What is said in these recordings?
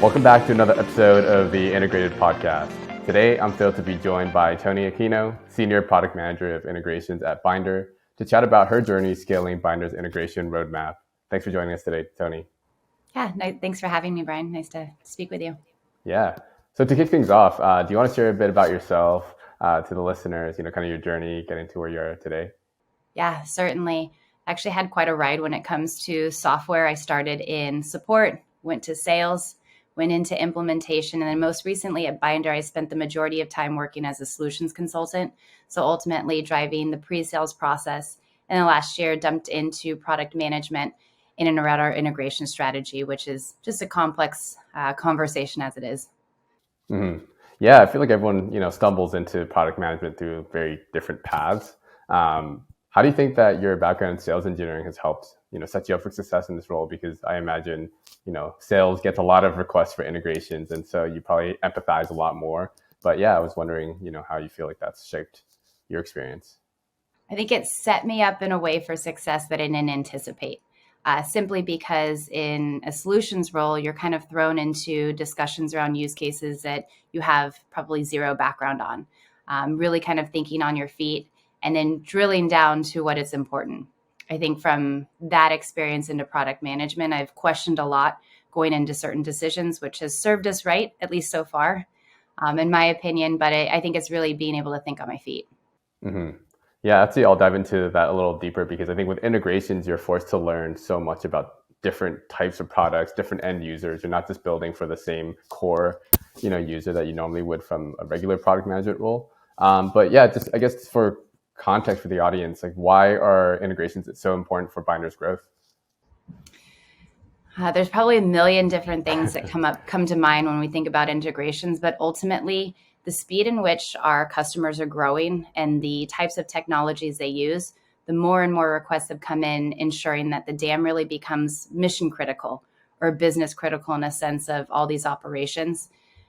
Welcome back to another episode of the Integrated Podcast. Today, I'm thrilled to be joined by Toni Aquino, Senior Product Manager of Integrations at Bynder, to chat about her journey scaling Bynder's integration roadmap. Thanks for joining us today, Toni. Yeah, thanks for having me, Brian. Nice to speak with you. Yeah. So to kick things off, do you want to share a bit about yourself to the listeners, kind of your journey getting to where you are today? Yeah, certainly. Actually had quite a ride when it comes to software. I started in support, went to sales, went into implementation, and then most recently at Bynder, I spent the majority of time working as a solutions consultant. So ultimately driving the pre-sales process. And then last year jumped into product management in and around our integration strategy, which is just a complex conversation as it is. Mm-hmm. Yeah, I feel like everyone, stumbles into product management through very different paths. How do you think that your background in sales engineering has helped, set you up for success in this role? Because I imagine, sales gets a lot of requests for integrations, and so you probably empathize a lot more. But yeah, I was wondering, how you feel like that's shaped your experience. I think it set me up in a way for success that I didn't anticipate. Simply because in a solutions role, you're kind of thrown into discussions around use cases that you have probably zero background on, really kind of thinking on your feet and then drilling down to what is important. I think from that experience into product management, I've questioned a lot going into certain decisions, which has served us right, at least so far, in my opinion. But I think it's really being able to think on my feet. Mm-hmm. Yeah, actually, I'll dive into that a little deeper because I think with integrations, you're forced to learn so much about different types of products, different end users. You're not just building for the same core, user that you normally would from a regular product management role. But yeah, just I guess for context for the audience, like why are integrations so important for Bynder's growth? There's probably a million different things that come to mind when we think about integrations, but ultimately the speed in which our customers are growing and the types of technologies they use, the more and more requests have come in ensuring that the dam really becomes mission critical or business critical in a sense of all these operations.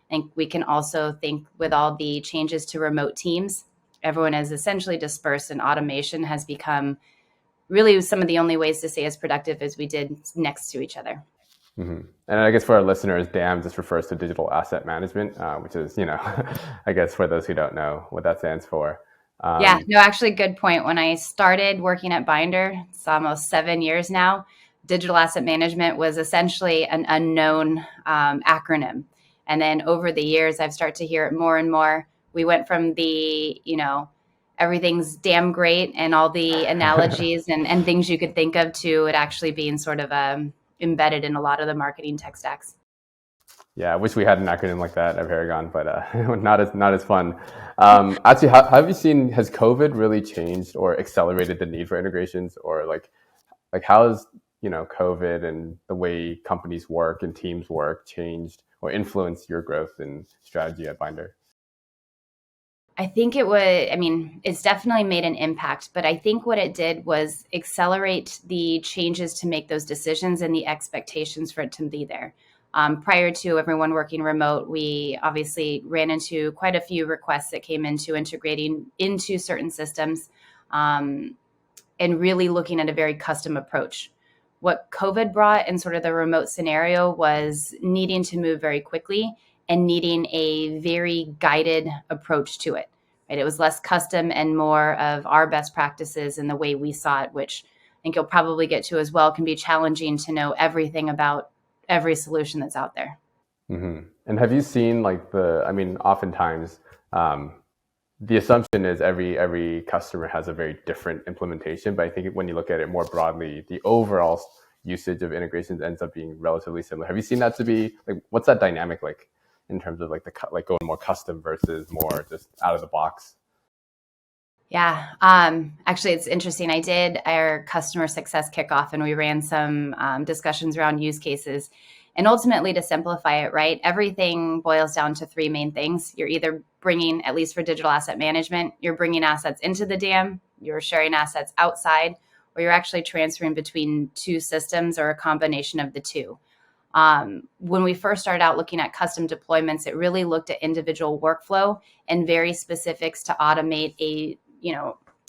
I think we can also think with all the changes to remote teams, everyone is essentially dispersed and automation has become really some of the only ways to stay as productive as we did next to each other. Mm-hmm. And I guess for our listeners, DAM just refers to digital asset management, which is, I guess for those who don't know what that stands for. Yeah, no, actually, good point. When I started working at Bynder, it's almost 7 years now, digital asset management was essentially an unknown acronym. And then over the years, I've started to hear it more and more. We went from the, everything's damn great and all the analogies and things you could think of to it actually being sort of embedded in a lot of the marketing tech stacks. Yeah, I wish we had an acronym like that at Paragon, but not as fun. Actually, have you seen, has COVID really changed or accelerated the need for integrations, or like how has COVID and the way companies work and teams work changed or influenced your growth and strategy at Bynder? I think it's definitely made an impact, but I think what it did was accelerate the changes to make those decisions and the expectations for it to be there. Prior to everyone working remote, we obviously ran into quite a few requests that came into integrating into certain systems and really looking at a very custom approach. What COVID brought in sort of the remote scenario was needing to move very quickly and needing a very guided approach to it. Right? It was less custom and more of our best practices and the way we saw it, which I think you'll probably get to as well, can be challenging to know everything about every solution that's out there. Mm-hmm. And have you seen oftentimes the assumption is every customer has a very different implementation, but I think when you look at it more broadly, the overall usage of integrations ends up being relatively similar. Have you seen that to be like, what's that dynamic like in terms of like going more custom versus more just out of the box? Yeah. Actually, it's interesting. I did our customer success kickoff and we ran some discussions around use cases. And ultimately, to simplify it, right, everything boils down to three main things. You're either bringing, at least for digital asset management, you're bringing assets into the dam, you're sharing assets outside, or you're actually transferring between two systems or a combination of the two. When we first started out looking at custom deployments, it really looked at individual workflow and very specifics to automate a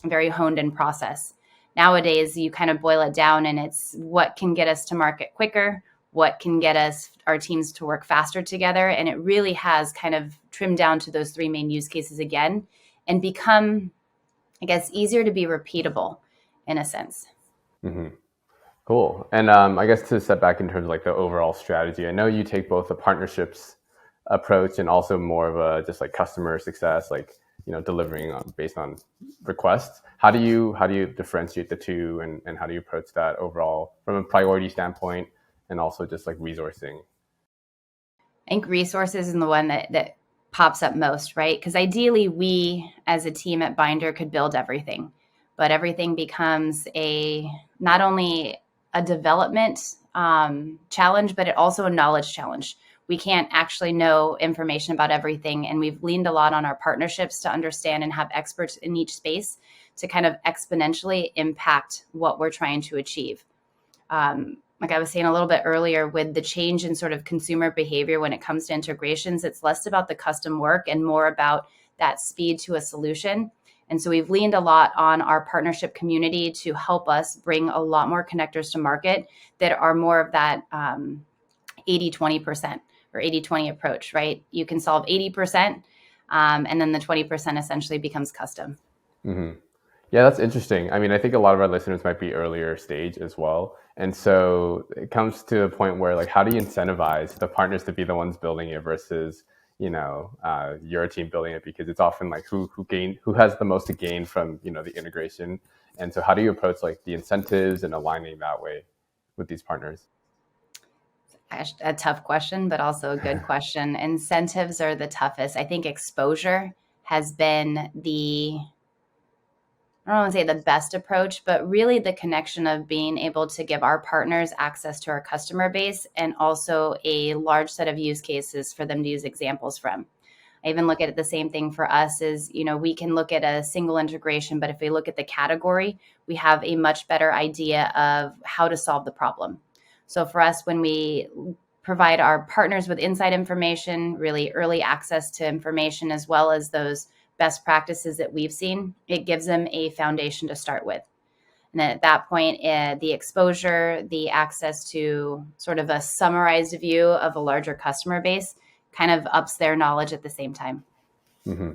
very honed in process. Nowadays, you kind of boil it down and it's what can get us to market quicker, what can get our teams to work faster together. And it really has kind of trimmed down to those 3 main use cases again and become, I guess, easier to be repeatable in a sense. Mm-hmm. Cool. And I guess to step back in terms of like the overall strategy, I know you take both a partnerships approach and also more of a just like customer success, like, delivering based on requests. How do you differentiate the two, and how do you approach that overall from a priority standpoint and also just like resourcing? I think resources is the one that pops up most, right? Because ideally, we as a team at Bynder could build everything, but everything becomes not only a development challenge, but it also a knowledge challenge. We can't actually know information about everything, and we've leaned a lot on our partnerships to understand and have experts in each space to kind of exponentially impact what we're trying to achieve. Like I was saying a little bit earlier, with the change in sort of consumer behavior when it comes to integrations, it's less about the custom work and more about that speed to a solution. And so we've leaned a lot on our partnership community to help us bring a lot more connectors to market that are more of that 80-20% or 80-20 approach, right? You can solve 80%, and then the 20% essentially becomes custom. Mm-hmm. Yeah, that's interesting. I mean, I think a lot of our listeners might be earlier stage as well. And so it comes to a point where, like, how do you incentivize the partners to be the ones building it versus, your team building it? Because it's often like who has the most to gain from, the integration. And so how do you approach like the incentives and aligning that way with these partners? A tough question, but also a good question. Incentives are the toughest. I think exposure has been I don't want to say the best approach, but really the connection of being able to give our partners access to our customer base and also a large set of use cases for them to use examples from. I even look at it the same thing for us is, we can look at a single integration, but if we look at the category, we have a much better idea of how to solve the problem. So for us, when we provide our partners with inside information, really early access to information, as well as those best practices that we've seen, it gives them a foundation to start with. And then at that point, the exposure, the access to sort of a summarized view of a larger customer base kind of ups their knowledge at the same time. Mm-hmm.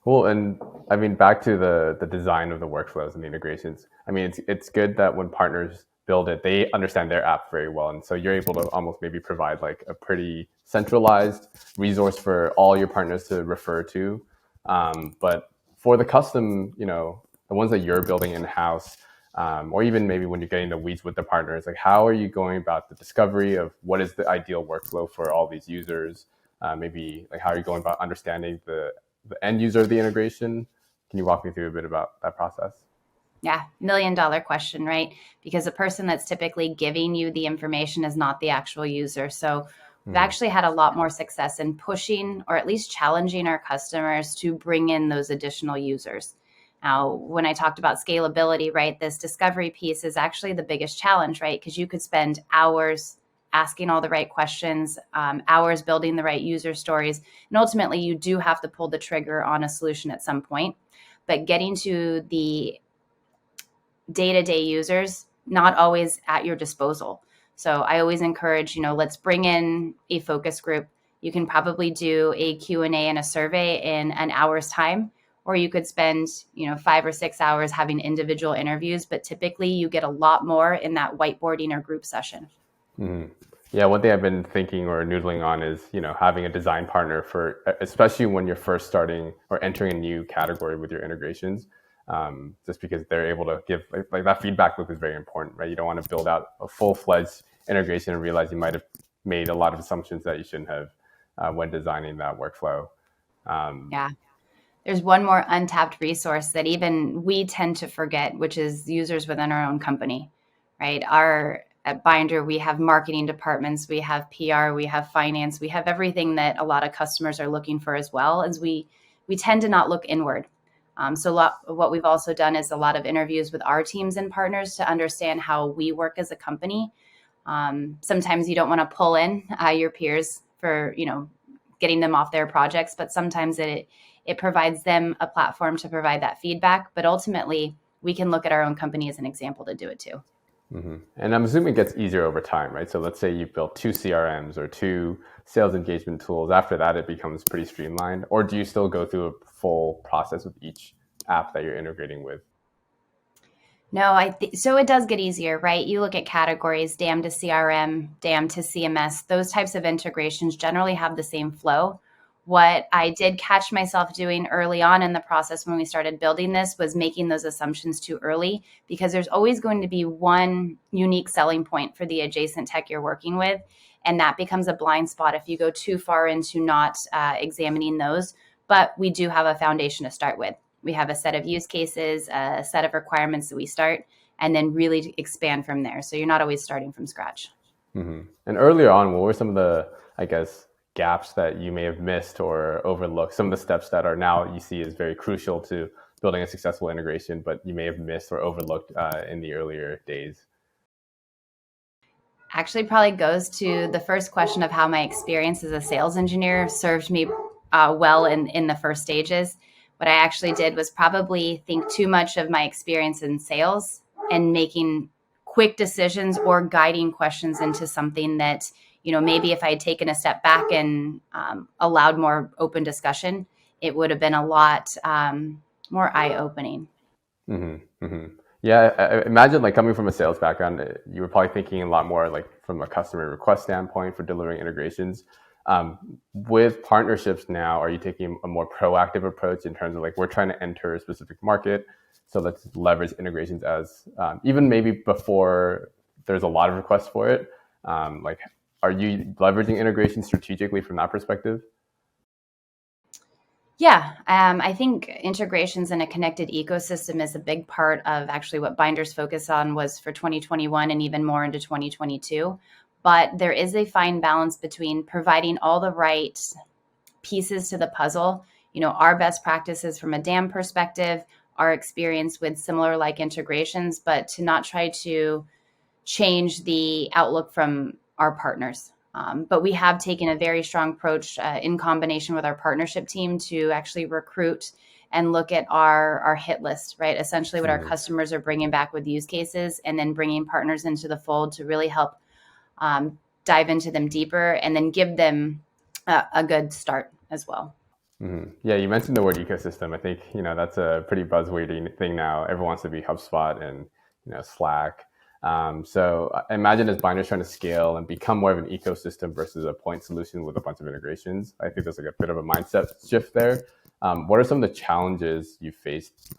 Cool. And I mean, back to the design of the workflows and the integrations. I mean, it's good that when partners build it, they understand their app very well. And so you're able to almost maybe provide like a pretty centralized resource for all your partners to refer to. But for the custom, the ones that you're building in-house, or even maybe when you're getting the weeds with the partners, like how are you going about the discovery of what is the ideal workflow for all these users? Maybe like how are you going about understanding the end user of the integration? Can you walk me through a bit about that process? Yeah, $1 million question, right? Because the person that's typically giving you the information is not the actual user. So we've actually had a lot more success in pushing or at least challenging our customers to bring in those additional users. Now, when I talked about scalability, right, this discovery piece is actually the biggest challenge, right? Because you could spend hours asking all the right questions, hours building the right user stories. And ultimately, you do have to pull the trigger on a solution at some point. But getting to the day-to-day users, not always at your disposal. So I always encourage, let's bring in a focus group. You can probably do a Q&A and a survey in an hour's time, or you could spend, 5 or 6 hours having individual interviews, but typically you get a lot more in that whiteboarding or group session. Mm-hmm. Yeah, one thing I've been thinking or noodling on is, having a design partner for, especially when you're first starting or entering a new category with your integrations. Just because they're able to give like that feedback loop is very important, right? You don't want to build out a full-fledged integration and realize you might have made a lot of assumptions that you shouldn't have when designing that workflow. Yeah. There's one more untapped resource that even we tend to forget, which is users within our own company, right? At Bynder, we have marketing departments, we have PR, we have finance, we have everything that a lot of customers are looking for as well, as we tend to not look inward. So what we've also done is a lot of interviews with our teams and partners to understand how we work as a company. Sometimes you don't want to pull in your peers for, getting them off their projects, but sometimes it provides them a platform to provide that feedback. But ultimately, we can look at our own company as an example to do it too. And I'm assuming it gets easier over time, right? So let's say you built two CRMs or two sales engagement tools. After that, it becomes pretty streamlined. Or do you still go through a full process with each app that you're integrating with? No, so it does get easier, right? You look at categories, DAM to CRM, DAM to CMS, those types of integrations generally have the same flow. What I did catch myself doing early on in the process when we started building this was making those assumptions too early, because there's always going to be one unique selling point for the adjacent tech you're working with. And that becomes a blind spot if you go too far into not examining those. But we do have a foundation to start with. We have a set of use cases, a set of requirements that we start, and then really expand from there. So you're not always starting from scratch. And earlier on, what were some of the, I guess, gaps that you may have missed or overlooked? Some of the steps that are now you see as very crucial to building a successful integration, but you may have missed or overlooked in the earlier days? Actually, probably goes to the first question of how my experience as a sales engineer served me well in the first stages. What I actually did was probably think too much of my experience in sales and making quick decisions or guiding questions into something that, maybe if I had taken a step back and allowed more open discussion, it would have been a lot more eye-opening. Yeah, I imagine like coming from a sales background, you were probably thinking a lot more like from a customer request standpoint for delivering integrations. With partnerships now, are you taking a more proactive approach in terms of like we're trying to enter a specific market, so let's leverage integrations as even maybe before there's a lot of requests for it? Like, are you leveraging integration strategically from that perspective? Yeah, I think integrations in a connected ecosystem is a big part of actually what Bynder's focus on was for 2021 and even more into 2022. But there is a fine balance between providing all the right pieces to the puzzle. Our best practices from a DAM perspective, our experience with similar like integrations, but to not try to change the outlook from our partners. But we have taken a very strong approach in combination with our partnership team to actually recruit and look at our hit list, right? Essentially what our customers are bringing back with use cases, and then bringing partners into the fold to really help dive into them deeper and then give them a good start as well. Yeah, you mentioned the word ecosystem. I think that's a pretty buzzwordy thing now. Everyone wants to be HubSpot and Slack. So I imagine as Binders trying to scale and become more of an ecosystem versus a point solution with a bunch of integrations, I think there's like a bit of a mindset shift there. What are some of the challenges you faced,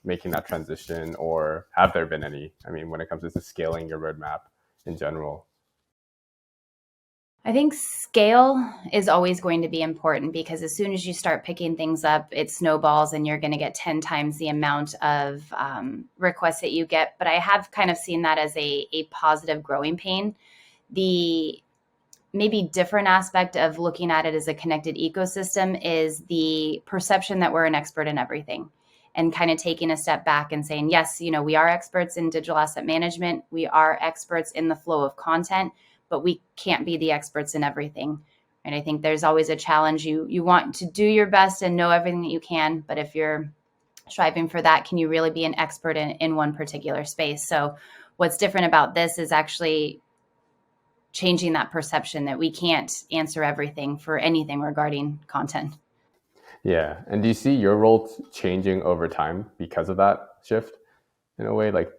making that transition, or have there been any? I mean, when it comes to scaling your roadmap in general. I think scale is always going to be important, because as soon as you start picking things up, it snowballs and you're going to get 10 times the amount of requests that you get. But I have kind of seen that as a positive growing pain. The maybe different aspect of looking at it as a connected ecosystem is the perception that we're an expert in everything, and kind of taking a step back and saying, yes, we are experts in digital asset management. We are experts in the flow of content, but we can't be the experts in everything. And I think there's always a challenge. You want to do your best and know everything that you can, but if you're striving for that, can you really be an expert in one particular space? So what's different about this is actually changing that perception that we can't answer everything for anything regarding content. Yeah, and do you see your role changing over time because of that shift in a way, like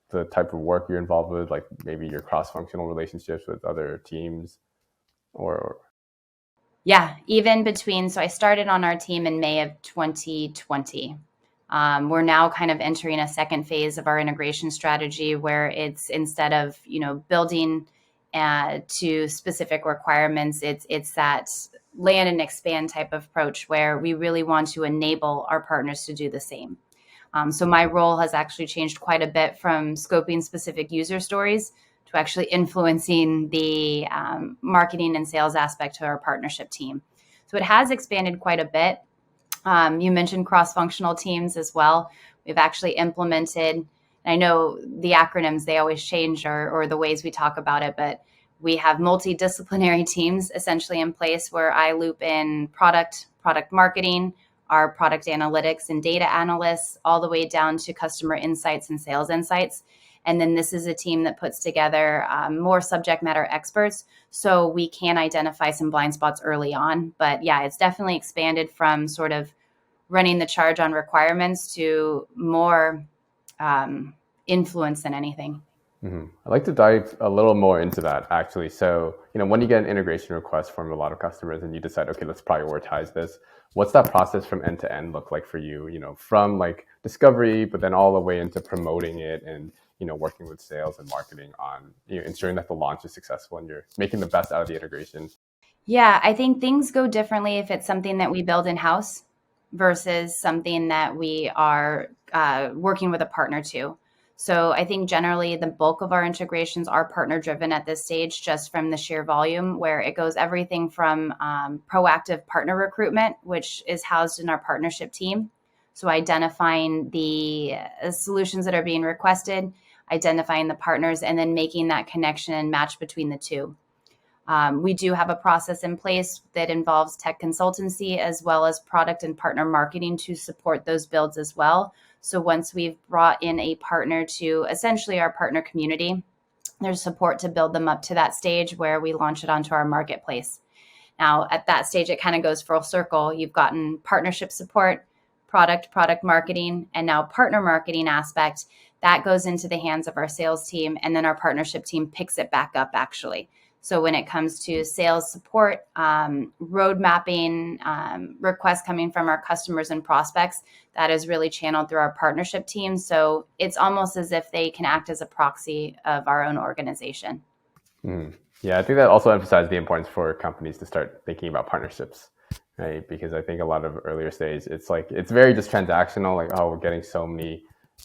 the type of work you're involved with, like maybe your cross-functional relationships with other teams, or Yeah, even between, so I started on our team in May of 2020. We're now kind of entering a second phase of our integration strategy, where it's instead of, building to specific requirements, it's that land and expand type of approach where we really want to enable our partners to do the same. So my role has actually changed quite a bit from scoping specific user stories to actually influencing the marketing and sales aspect to our partnership team. So it has expanded quite a bit. You mentioned cross-functional teams as well. We've actually implemented, and I know the acronyms, they always change or the ways we talk about it, but we have multidisciplinary teams essentially in place where I loop in product marketing, our product analytics and data analysts, all the way down to customer insights and sales insights. And then this is a team that puts together more subject matter experts so we can identify some blind spots early on. But yeah, it's definitely expanded from sort of running the charge on requirements to more influence than anything. Mm-hmm. I'd like to dive a little more into that, actually. So, when you get an integration request from a lot of customers and you decide, okay, let's prioritize this, what's that process from end to end look like for you? From like discovery, but then all the way into promoting it and, working with sales and marketing on, ensuring that the launch is successful and you're making the best out of the integration. Yeah, I think things go differently if it's something that we build in-house versus something that we are working with a partner to. So I think generally the bulk of our integrations are partner driven at this stage, just from the sheer volume, where it goes everything from proactive partner recruitment, which is housed in our partnership team. So identifying the solutions that are being requested, identifying the partners, and then making that connection and match between the two. We do have a process in place that involves tech consultancy as well as product and partner marketing to support those builds as well. So once we've brought in a partner to essentially our partner community, there's support to build them up to that stage where we launch it onto our marketplace. Now, at that stage, it kind of goes full circle. You've gotten partnership support, product marketing, and now partner marketing aspect. That goes into the hands of our sales team, and then our partnership team picks it back up, actually. So when it comes to sales support, road mapping, requests coming from our customers and prospects, that is really channeled through our partnership team. So it's almost as if they can act as a proxy of our own organization. Mm. Yeah, I think that also emphasizes the importance for companies to start thinking about partnerships, right? Because I think a lot of earlier stage, it's very just transactional, like, oh, we're getting so many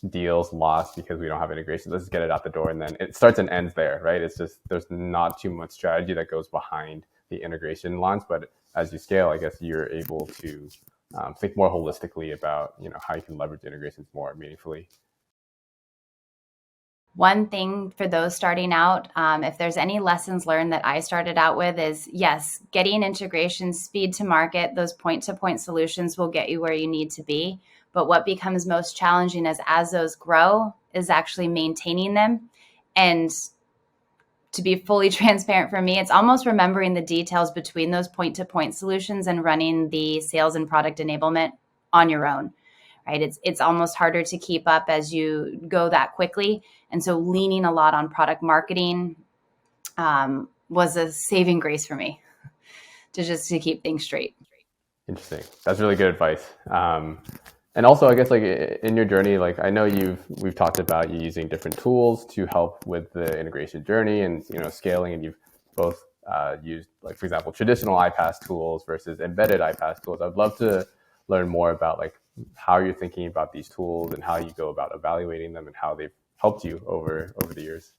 deals lost because we don't have integration. Let's just get it out the door. And then it starts and ends there, right? It's just, there's not too much strategy that goes behind the integration launch. But as you scale, I guess you're able to think more holistically about, how you can leverage integrations more meaningfully. One thing for those starting out, if there's any lessons learned that I started out with is, yes, getting integration, speed to market, those point-to-point solutions will get you where you need to be. But what becomes most challenging is as those grow is actually maintaining them. And to be fully transparent for me, it's almost remembering the details between those point-to-point solutions and running the sales and product enablement on your own. Right? It's almost harder to keep up as you go that quickly. And so leaning a lot on product marketing was a saving grace for me to keep things straight. Interesting. That's really good advice. And also, I guess, like, in your journey, like, I know we've talked about you using different tools to help with the integration journey and, scaling, and you've both used, like, for example, traditional iPaaS tools versus embedded iPaaS tools. I'd love to learn more about, like, how you're thinking about these tools and how you go about evaluating them and how they've helped you over the years.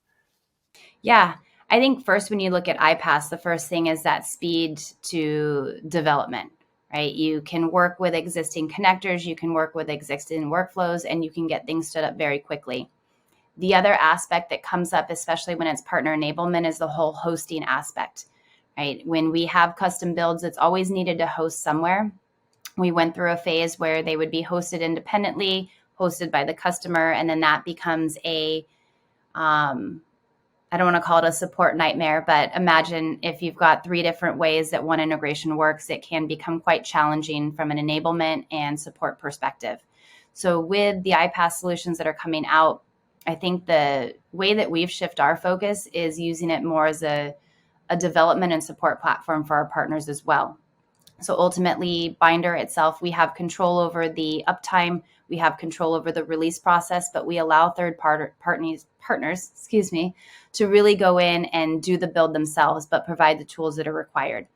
Yeah. I think first, when you look at iPaaS, the first thing is that speed to development, right? You can work with existing connectors, you can work with existing workflows, and you can get things stood up very quickly. The other aspect that comes up, especially when it's partner enablement, is the whole hosting aspect, right? When we have custom builds, it's always needed to host somewhere. We went through a phase where they would be hosted independently, hosted by the customer, and then that becomes I don't want to call it a support nightmare, but imagine if you've got 3 different ways that one integration works, it can become quite challenging from an enablement and support perspective. So with the iPaaS solutions that are coming out, I think the way that we've shifted our focus is using it more as a development and support platform for our partners as well. So ultimately, Bynder itself, we have control over the uptime, we have control over the release process, but we allow third partners, to really go in and do the build themselves, but provide the tools that are required.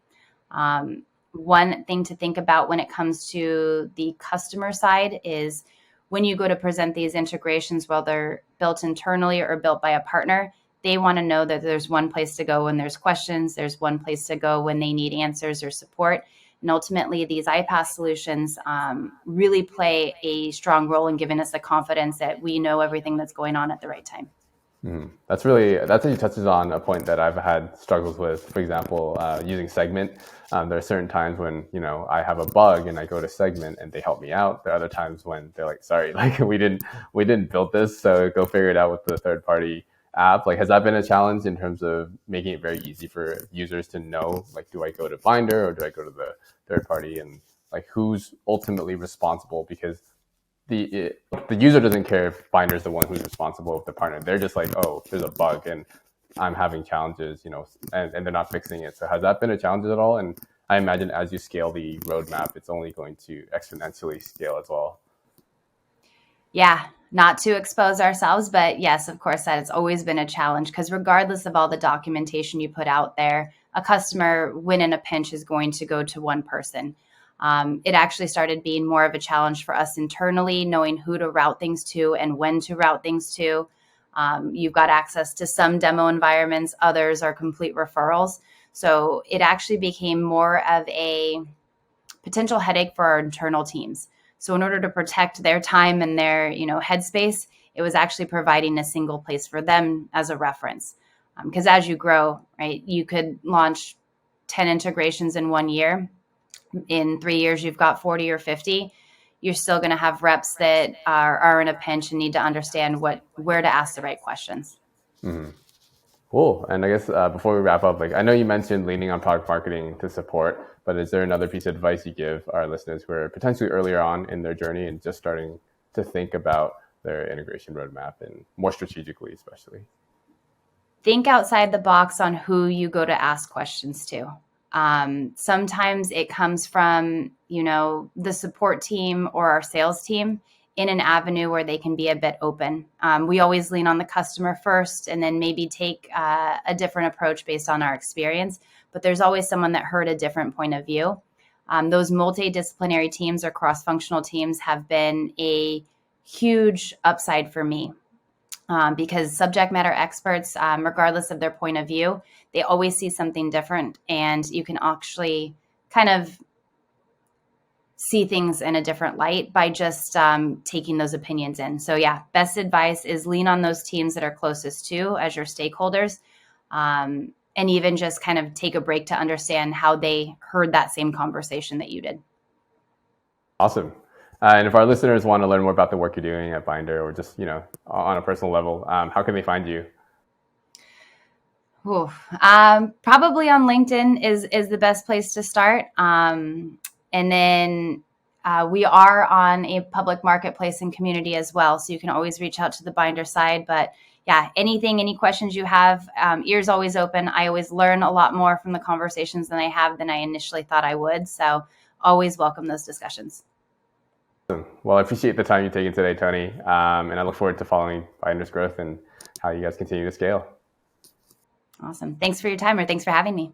One thing to think about when it comes to the customer side is when you go to present these integrations, whether they're built internally or built by a partner, they want to know that there's one place to go when there's questions, there's one place to go when they need answers or support. And ultimately, these iPaaS solutions really play a strong role in giving us the confidence that we know everything that's going on at the right time. That actually touches on a point that I've had struggles with. For example, using Segment. There are certain times when I have a bug and I go to Segment and they help me out. There are other times when they're like, "Sorry, like we didn't build this, so go figure it out with the third party app." Like, has that been a challenge in terms of making it very easy for users to know, like, do I go to Bynder or do I go to the third party, and like who's ultimately responsible? Because the user doesn't care if Binder is the one who's responsible with the partner. They're just like, oh, there's a bug and I'm having challenges, and they're not fixing it. So has that been a challenge at all? And I imagine as you scale the roadmap, it's only going to exponentially scale as well. Yeah, not to expose ourselves, but yes, of course, that has always been a challenge because regardless of all the documentation you put out there, a customer, when in a pinch, is going to go to one person. It actually started being more of a challenge for us internally, knowing who to route things to and when to route things to. You've got access to some demo environments, others are complete referrals. So it actually became more of a potential headache for our internal teams. So in order to protect their time and their headspace, it was actually providing a single place for them as a reference. Because as you grow, right, you could launch 10 integrations in 1 year. In 3 years, you've got 40 or 50. You're still going to have reps that are in a pinch and need to understand where to ask the right questions. Mm-hmm. Cool. And I guess before we wrap up, like I know you mentioned leaning on product marketing to support, but is there another piece of advice you give our listeners who are potentially earlier on in their journey and just starting to think about their integration roadmap and more strategically, especially? Think outside the box on who you go to ask questions to. Sometimes it comes from, the support team or our sales team in an avenue where they can be a bit open. We always lean on the customer first and then maybe take a different approach based on our experience. But there's always someone that heard a different point of view. Those multidisciplinary teams or cross-functional teams have been a huge upside for me. Because subject matter experts, regardless of their point of view, they always see something different, and you can actually kind of see things in a different light by just taking those opinions in. So yeah, best advice is lean on those teams that are closest to as your stakeholders, and even just kind of take a break to understand how they heard that same conversation that you did. Awesome. And if our listeners want to learn more about the work you're doing at Bynder or just, on a personal level, how can they find you? Probably on LinkedIn is the best place to start. And then we are on a public marketplace and community as well. So you can always reach out to the Bynder side. But yeah, any questions you have, ears always open. I always learn a lot more from the conversations than I initially thought I would. So always welcome those discussions. Well, I appreciate the time you've taken today, Toni. And I look forward to following Bynder's growth and how you guys continue to scale. Awesome. Thanks for your time, or thanks for having me.